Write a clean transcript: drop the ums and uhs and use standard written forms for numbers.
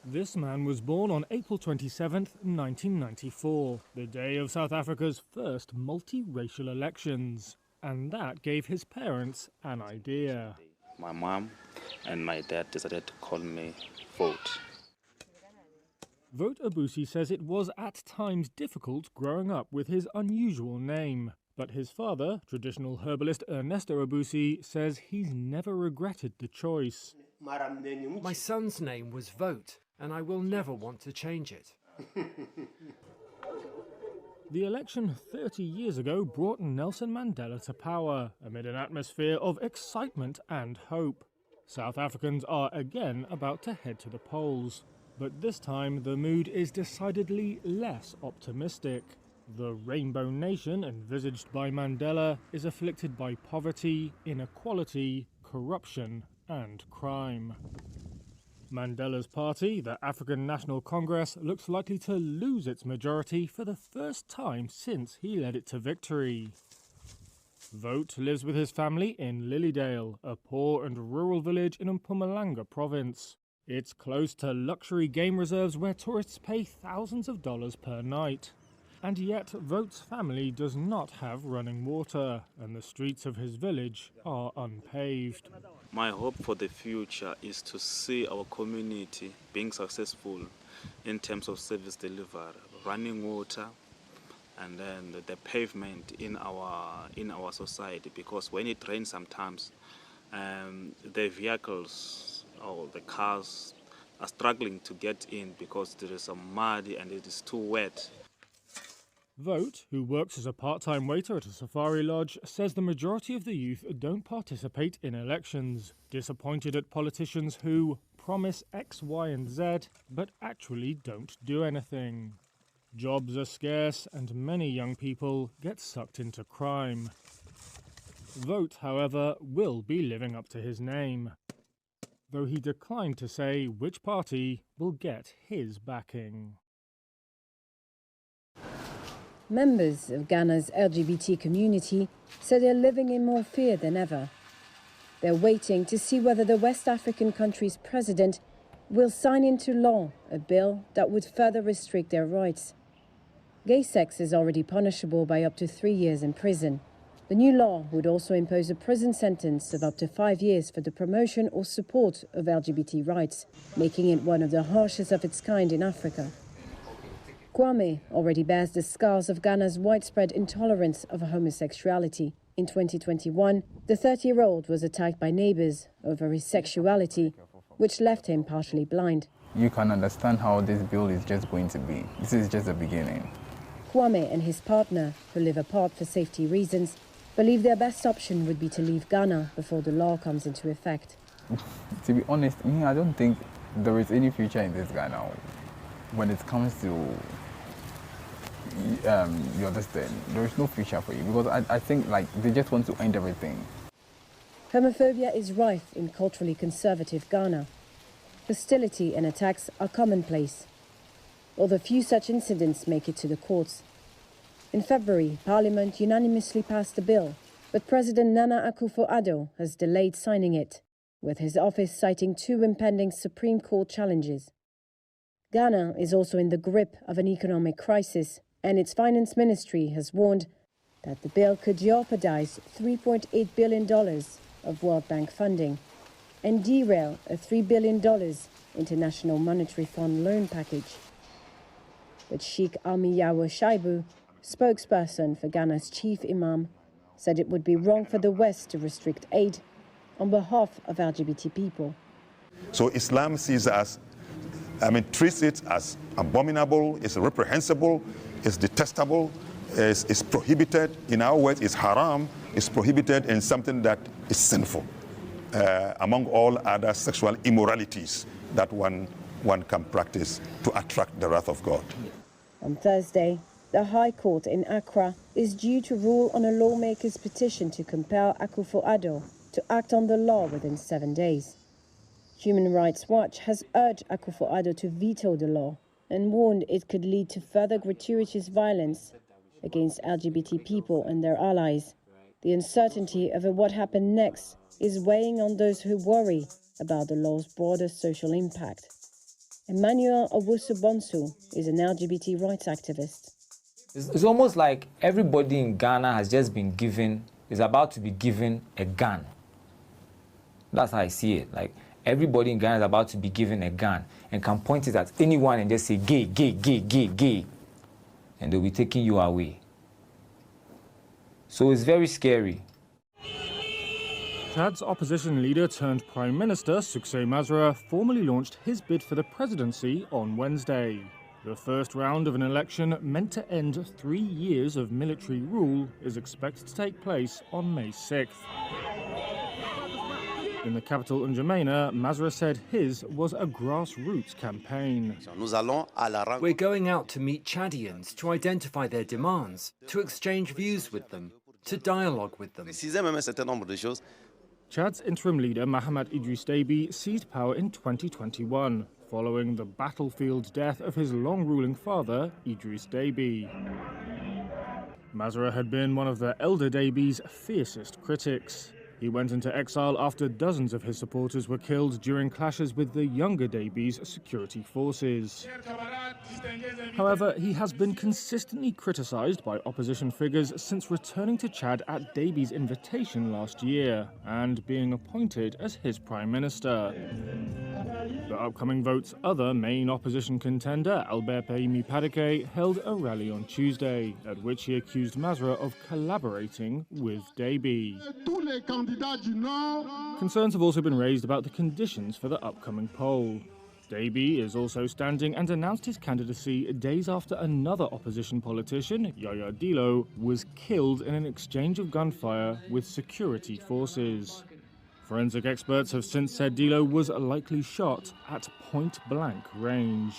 This man was born on April 27, 1994, the day of South Africa's first multiracial elections. And that gave his parents an idea. My mom and my dad decided to call me Vote. Vote Ubisi says it was at times difficult growing up with his unusual name. But his father, traditional herbalist Ernesto Ubisi, says he's never regretted the choice. My son's name was Vote, and I will never want to change it. The election 30 years ago brought Nelson Mandela to power amid an atmosphere of excitement and hope. South Africans are again about to head to the polls, but this time the mood is decidedly less optimistic. The Rainbow Nation envisaged by Mandela is afflicted by poverty, inequality, corruption and crime. Mandela's party, the African National Congress, looks likely to lose its majority for the first time since he led it to victory. Vote lives with his family in Lilydale, a poor and rural village in Mpumalanga province. It's close to luxury game reserves where tourists pay thousands of dollars per night. And yet Vote's family does not have running water, and the streets of his village are unpaved. My hope for the future is to see our community being successful in terms of service delivery, running water, and then the pavement in our society. Because when it rains, sometimes the vehicles or the cars are struggling to get in because there is some mud and it is too wet. Vote, who works as a part-time waiter at a safari lodge, says the majority of the youth don't participate in elections, disappointed at politicians who promise X, Y and Z, but actually don't do anything. Jobs are scarce and many young people get sucked into crime. Vote, however, will be living up to his name, though he declined to say which party will get his backing. Members of Ghana's LGBT community say they're living in more fear than ever. They're waiting to see whether the West African country's president will sign into law a bill that would further restrict their rights. Gay sex is already punishable by up to 3 years in prison. The new law would also impose a prison sentence of up to 5 years for the promotion or support of LGBT rights, making it one of the harshest of its kind in Africa. Kwame already bears the scars of Ghana's widespread intolerance of homosexuality. In 2021, the 30-year-old was attacked by neighbors over his sexuality, which left him partially blind. You can understand how this bill is just going to be. This is just the beginning. Kwame and his partner, who live apart for safety reasons, believe their best option would be to leave Ghana before the law comes into effect. To be honest, I don't think there is any future in this Ghana when it comes to you understand, there is no future for you because I think they just want to end everything. Homophobia is rife in culturally conservative Ghana. Hostility and attacks are commonplace, although few such incidents make it to the courts. In February, Parliament unanimously passed a bill, but President Nana Akufo-Addo has delayed signing it, with his office citing 2 impending Supreme Court challenges. Ghana is also in the grip of an economic crisis, and its finance ministry has warned that the bill could jeopardize $3.8 billion of World Bank funding and derail a $3 billion International Monetary Fund loan package. But Sheikh Amiyawa Shaibu, spokesperson for Ghana's chief imam, said it would be wrong for the West to restrict aid on behalf of LGBT people. So Islam sees us, treats it as abominable, it's reprehensible, it's detestable, it's prohibited. In our words, it's haram, it's prohibited and something that is sinful, among all other sexual immoralities that one can practice to attract the wrath of God. On Thursday, the High Court in Accra is due to rule on a lawmaker's petition to compel Akufo-Addo to act on the law within 7 days. Human Rights Watch has urged Akufo-Addo to veto the law and warned it could lead to further gratuitous violence against LGBT people and their allies. The uncertainty over what happened next is weighing on those who worry about the law's broader social impact. Emmanuel Owusu-Bonsu is an LGBT rights activist. It's almost like everybody in Ghana has just been given, is about to be given a gun. That's how I see it. Like, everybody in Ghana is about to be given a gun and can point it at anyone and just say, gay, gay, gay, gay, gay. And they'll be taking you away. So it's very scary. Chad's opposition leader turned Prime Minister, Suksay Masra, formally launched his bid for the presidency on Wednesday. The first round of an election meant to end 3 years of military rule is expected to take place on May 6th. In the capital N'Djamena, Masra said his was a grassroots campaign. We're going out to meet Chadians, to identify their demands, to exchange views with them, to dialogue with them. Chad's interim leader, Mahamat Idriss Déby, seized power in 2021, following the battlefield death of his long-ruling father, Idriss Déby. Masra had been one of the elder Déby's fiercest critics. He went into exile after dozens of his supporters were killed during clashes with the younger Déby's security forces. However, he has been consistently criticised by opposition figures since returning to Chad at Déby's invitation last year and being appointed as his prime minister. The upcoming vote's other main opposition contender, Albert Payimi Padike, held a rally on Tuesday, at which he accused Masra of collaborating with Déby. Concerns have also been raised about the conditions for the upcoming poll. Déby is also standing and announced his candidacy days after another opposition politician, Yaya Dillo, was killed in an exchange of gunfire with security forces. Forensic experts have since said Dillo was likely shot at point-blank range.